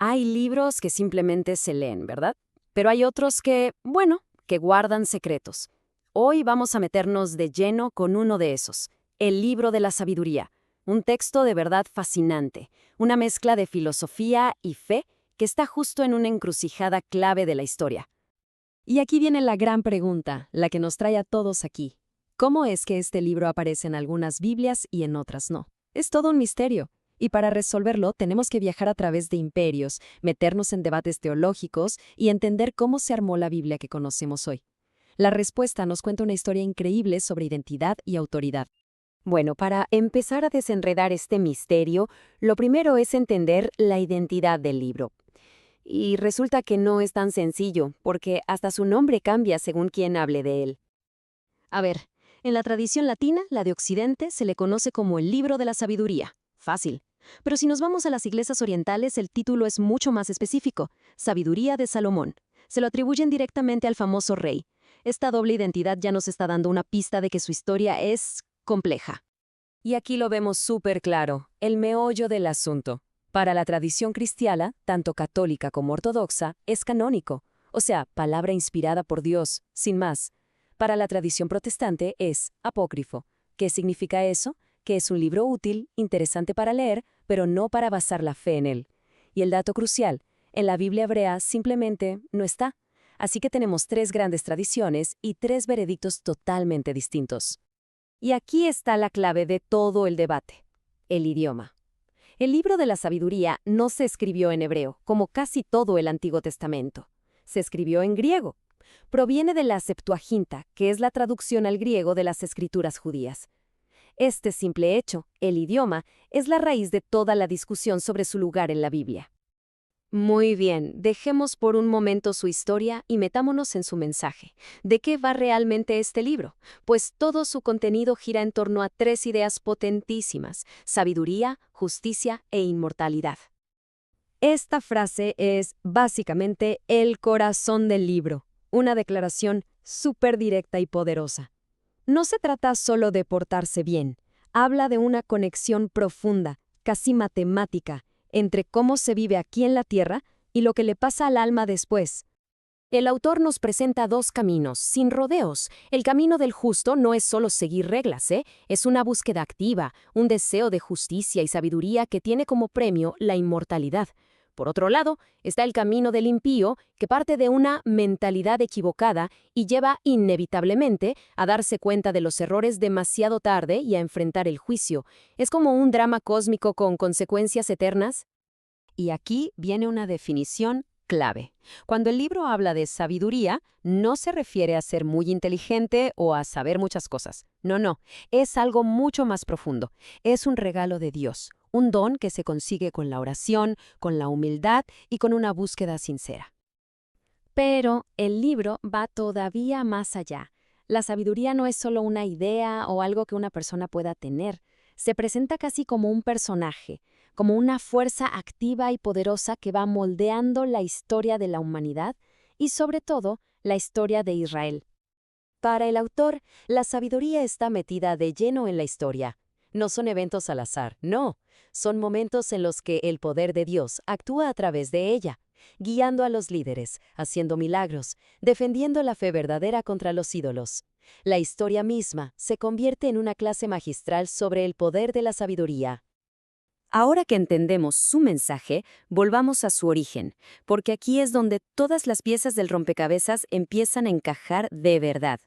Hay libros que simplemente se leen, ¿verdad? Pero hay otros que, bueno, que guardan secretos. Hoy vamos a meternos de lleno con uno de esos, el libro de la sabiduría, un texto de verdad fascinante, una mezcla de filosofía y fe que está justo en una encrucijada clave de la historia. Y aquí viene la gran pregunta, la que nos trae a todos aquí. ¿Cómo es que este libro aparece en algunas Biblias y en otras no? Es todo un misterio. Y para resolverlo tenemos que viajar a través de imperios, meternos en debates teológicos y entender cómo se armó la Biblia que conocemos hoy. La respuesta nos cuenta una historia increíble sobre identidad y autoridad. Bueno, para empezar a desenredar este misterio, lo primero es entender la identidad del libro. Y resulta que no es tan sencillo, porque hasta su nombre cambia según quien hable de él. A ver, en la tradición latina, la de Occidente, se le conoce como el libro de la sabiduría. Fácil. Pero si nos vamos a las iglesias orientales, el título es mucho más específico, Sabiduría de Salomón. Se lo atribuyen directamente al famoso rey. Esta doble identidad ya nos está dando una pista de que su historia es compleja. Y aquí lo vemos súper claro, el meollo del asunto. Para la tradición cristiana, tanto católica como ortodoxa, es canónico, o sea, palabra inspirada por Dios, sin más. Para la tradición protestante es apócrifo. ¿Qué significa eso? Que es un libro útil, interesante para leer, pero no para basar la fe en él. Y el dato crucial, en la Biblia hebrea simplemente no está. Así que tenemos tres grandes tradiciones y tres veredictos totalmente distintos. Y aquí está la clave de todo el debate: el idioma. El libro de la sabiduría no se escribió en hebreo, como casi todo el Antiguo Testamento. Se escribió en griego. Proviene de la Septuaginta, que es la traducción al griego de las escrituras judías. Este simple hecho, el idioma, es la raíz de toda la discusión sobre su lugar en la Biblia. Muy bien, dejemos por un momento su historia y metámonos en su mensaje. ¿De qué va realmente este libro? Pues todo su contenido gira en torno a tres ideas potentísimas: sabiduría, justicia e inmortalidad. Esta frase es básicamente el corazón del libro, una declaración súper directa y poderosa. No se trata solo de portarse bien, habla de una conexión profunda, casi matemática, entre cómo se vive aquí en la tierra y lo que le pasa al alma después. El autor nos presenta dos caminos, sin rodeos. El camino del justo no es solo seguir reglas, es una búsqueda activa, un deseo de justicia y sabiduría que tiene como premio la inmortalidad. Por otro lado, está el camino del impío, que parte de una mentalidad equivocada y lleva inevitablemente a darse cuenta de los errores demasiado tarde y a enfrentar el juicio. Es como un drama cósmico con consecuencias eternas. Y aquí viene una definición clave. Cuando el libro habla de sabiduría, no se refiere a ser muy inteligente o a saber muchas cosas. No, es algo mucho más profundo. Es un regalo de Dios, un don que se consigue con la oración, con la humildad y con una búsqueda sincera. Pero el libro va todavía más allá. La sabiduría no es solo una idea o algo que una persona pueda tener. Se presenta casi como un personaje, como una fuerza activa y poderosa que va moldeando la historia de la humanidad y, sobre todo, la historia de Israel. Para el autor, la sabiduría está metida de lleno en la historia. No son eventos al azar, no. Son momentos en los que el poder de Dios actúa a través de ella, guiando a los líderes, haciendo milagros, defendiendo la fe verdadera contra los ídolos. La historia misma se convierte en una clase magistral sobre el poder de la sabiduría. Ahora que entendemos su mensaje, volvamos a su origen, porque aquí es donde todas las piezas del rompecabezas empiezan a encajar de verdad.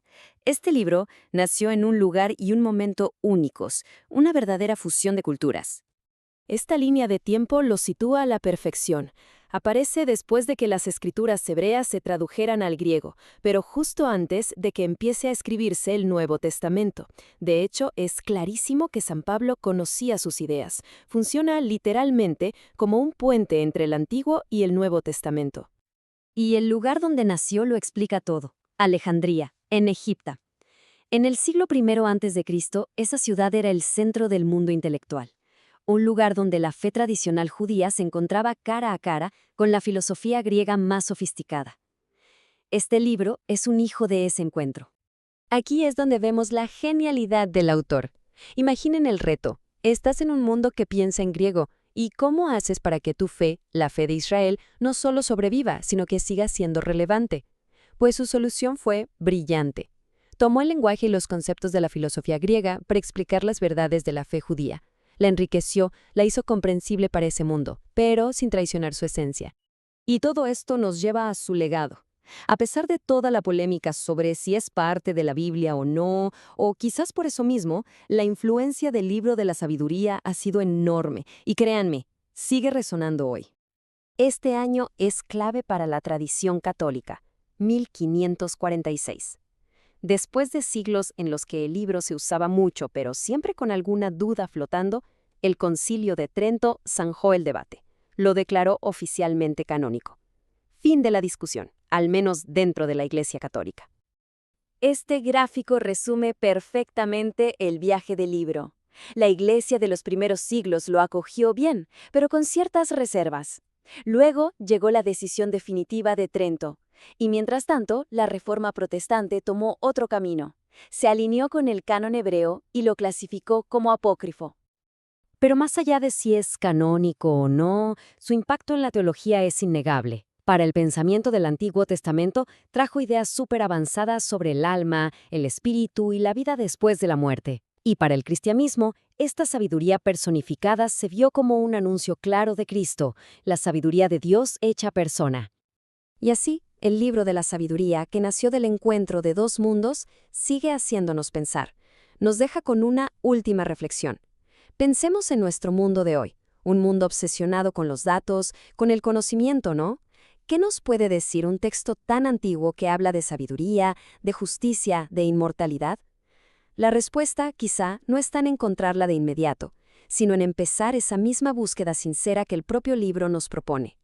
Este libro nació en un lugar y un momento únicos, una verdadera fusión de culturas. Esta línea de tiempo lo sitúa a la perfección. Aparece después de que las escrituras hebreas se tradujeran al griego, pero justo antes de que empiece a escribirse el Nuevo Testamento. De hecho, es clarísimo que San Pablo conocía sus ideas. Funciona literalmente como un puente entre el Antiguo y el Nuevo Testamento. Y el lugar donde nació lo explica todo: Alejandría, en Egipto. En el siglo I a.C., esa ciudad era el centro del mundo intelectual. Un lugar donde la fe tradicional judía se encontraba cara a cara con la filosofía griega más sofisticada. Este libro es un hijo de ese encuentro. Aquí es donde vemos la genialidad del autor. Imaginen el reto. Estás en un mundo que piensa en griego ¿Y cómo haces para que tu fe, la fe de Israel, no solo sobreviva, sino que siga siendo relevante? Pues su solución fue brillante. Tomó el lenguaje y los conceptos de la filosofía griega para explicar las verdades de la fe judía. La enriqueció, la hizo comprensible para ese mundo, pero sin traicionar su esencia. Y todo esto nos lleva a su legado. A pesar de toda la polémica sobre si es parte de la Biblia o no, o quizás por eso mismo, la influencia del libro de la sabiduría ha sido enorme, y créanme, sigue resonando hoy. Este año es clave para la tradición católica, 1546. Después de siglos en los que el libro se usaba mucho, pero siempre con alguna duda flotando, el Concilio de Trento zanjó el debate. Lo declaró oficialmente canónico. Fin de la discusión, al menos dentro de la Iglesia Católica. Este gráfico resume perfectamente el viaje del libro. La Iglesia de los primeros siglos lo acogió bien, pero con ciertas reservas. Luego llegó la decisión definitiva de Trento, y mientras tanto, la Reforma protestante tomó otro camino. Se alineó con el canon hebreo y lo clasificó como apócrifo. Pero más allá de si es canónico o no, su impacto en la teología es innegable. Para el pensamiento del Antiguo Testamento, trajo ideas súper avanzadas sobre el alma, el espíritu y la vida después de la muerte. Y para el cristianismo, esta sabiduría personificada se vio como un anuncio claro de Cristo, la sabiduría de Dios hecha persona. Y así, el libro de la sabiduría, que nació del encuentro de dos mundos, sigue haciéndonos pensar. Nos deja con una última reflexión. Pensemos en nuestro mundo de hoy, un mundo obsesionado con los datos, con el conocimiento, ¿no? ¿Qué nos puede decir un texto tan antiguo que habla de sabiduría, de justicia, de inmortalidad? La respuesta, quizá, no está en encontrarla de inmediato, sino en empezar esa misma búsqueda sincera que el propio libro nos propone.